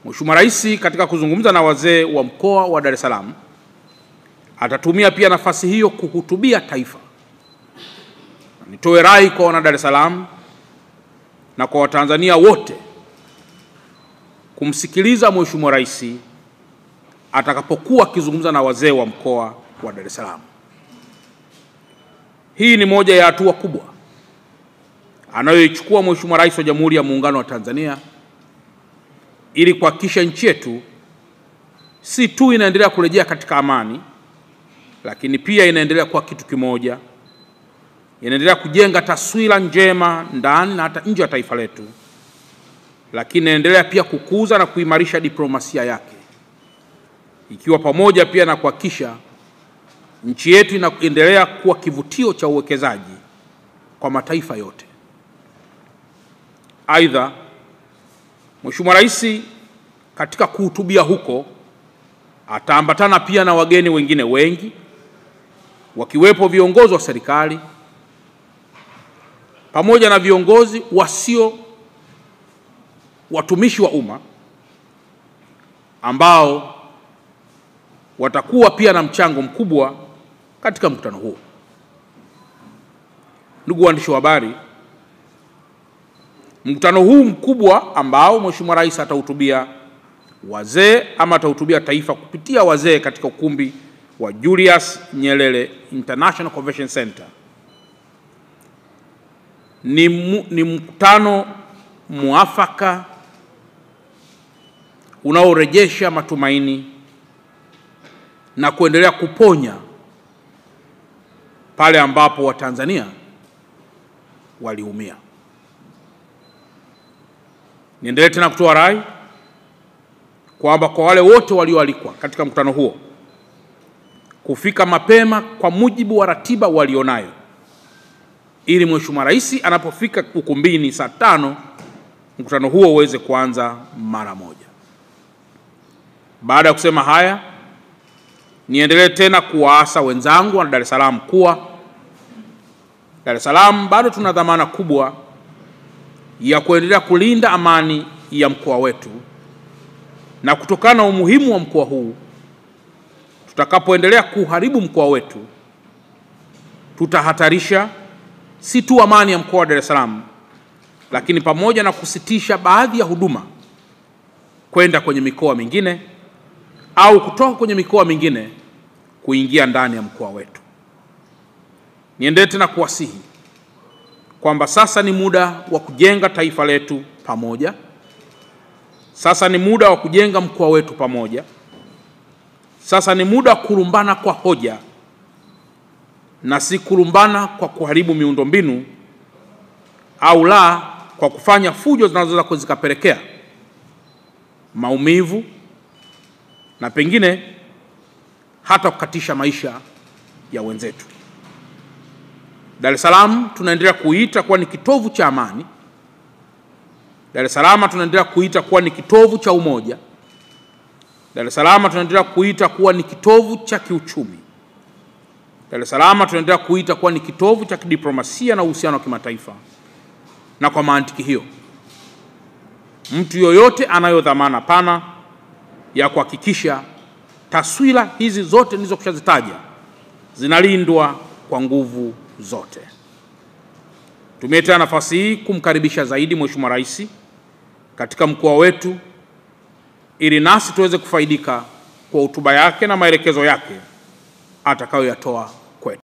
Mheshimiwa Rais katika kuzungumza na wazee wa mkoa wa Dar es Salaam atatumia pia nafasi hiyo kuhutubia taifa. Nitoe rai kwa wana Dar es Salaam na kwa Watanzania wote kumsikiliza Mheshimiwa Rais atakapokuwa akizungumza na wazee wa mkoa wa Dar es Salaam. Hii ni moja ya hatua kubwa anayoichukua Mheshimiwa Rais wa Jamhuri ya Muungano wa Tanzania ili kuhakikisha nchi yetu si tu inaendelea kurejea katika amani, lakini pia inaendelea kuwa kitu kimoja, inaendelea kujenga taswira njema ndani na hata nje ya taifa letu, lakini inaendelea pia kukuza na kuimarisha diplomasia yake, ikiwa pamoja pia na kuhakikisha nchi yetu inaendelea kuwa kivutio cha uwekezaji kwa mataifa yote. Aidha, Mheshimiwa Rais katika kuhutubia huko ataambatana pia na wageni wengine wengi, wakiwepo viongozi wa serikali pamoja na viongozi wasio watumishi wa umma ambao watakuwa pia na mchango mkubwa katika mkutano huo. Ndugu waandishi wa habari, mkutano huu mkubwa ambao Mheshimiwa Rais atahutubia wazee ama atahutubia taifa kupitia wazee katika ukumbi wa Julius Nyerere International Convention Center ni mkutano muafaka unaorejesha matumaini na kuendelea kuponya pale ambapo Watanzania waliumia. Niendelee tena kutoa rai kwamba kwa wale wote walioalikwa katika mkutano huo kufika mapema kwa mujibu wa ratiba walionayo, ili Mheshimiwa Rais anapofika ukumbini saa 5 mkutano huo uweze kuanza mara moja. Baada ya kusema haya, niendelee tena kuwaasa wenzangu wa Dar es Salaam kuwa Dar es Salaam bado tuna dhamana kubwa ya kuendelea kulinda amani ya mkoa wetu, na kutokana na umuhimu wa mkoa huu, tutakapoendelea kuharibu mkoa wetu tutahatarisha si tu amani ya mkoa wa Dar es Salaam, lakini pamoja na kusitisha baadhi ya huduma kwenda kwenye mikoa mingine au kutoka kwenye mikoa mingine kuingia ndani ya mkoa wetu. Niendelee tena kuwasihi kwamba sasa ni muda wa kujenga taifa letu pamoja. Sasa ni muda wa kujenga mkoa wetu pamoja. Sasa ni muda wa kulumbana kwa hoja na si kulumbana kwa kuharibu miundombinu au la kwa kufanya fujo zinazoweza zikapelekea maumivu na pengine hata kukatisha maisha ya wenzetu. Dar es Salaam tunaendelea kuita kuwa ni kitovu cha amani. Dar es Salaam tunaendelea kuita kuwa ni kitovu cha umoja. Dar es Salaam tunaendelea kuita kuwa ni kitovu cha kiuchumi. Dar es Salaam tunaendelea kuita kuwa ni kitovu cha kidiplomasia na uhusiano wa kimataifa. Na kwa mantiki hiyo, mtu yoyote anayo dhamana pana ya kuhakikisha taswira hizi zote nilizokushazitaja zinalindwa kwa nguvu zote. Tumetea nafasi hii kumkaribisha zaidi Mheshimiwa Rais katika mkoa wetu ili nasi tuweze kufaidika kwa hotuba yake na maelekezo yake atakayoyatoa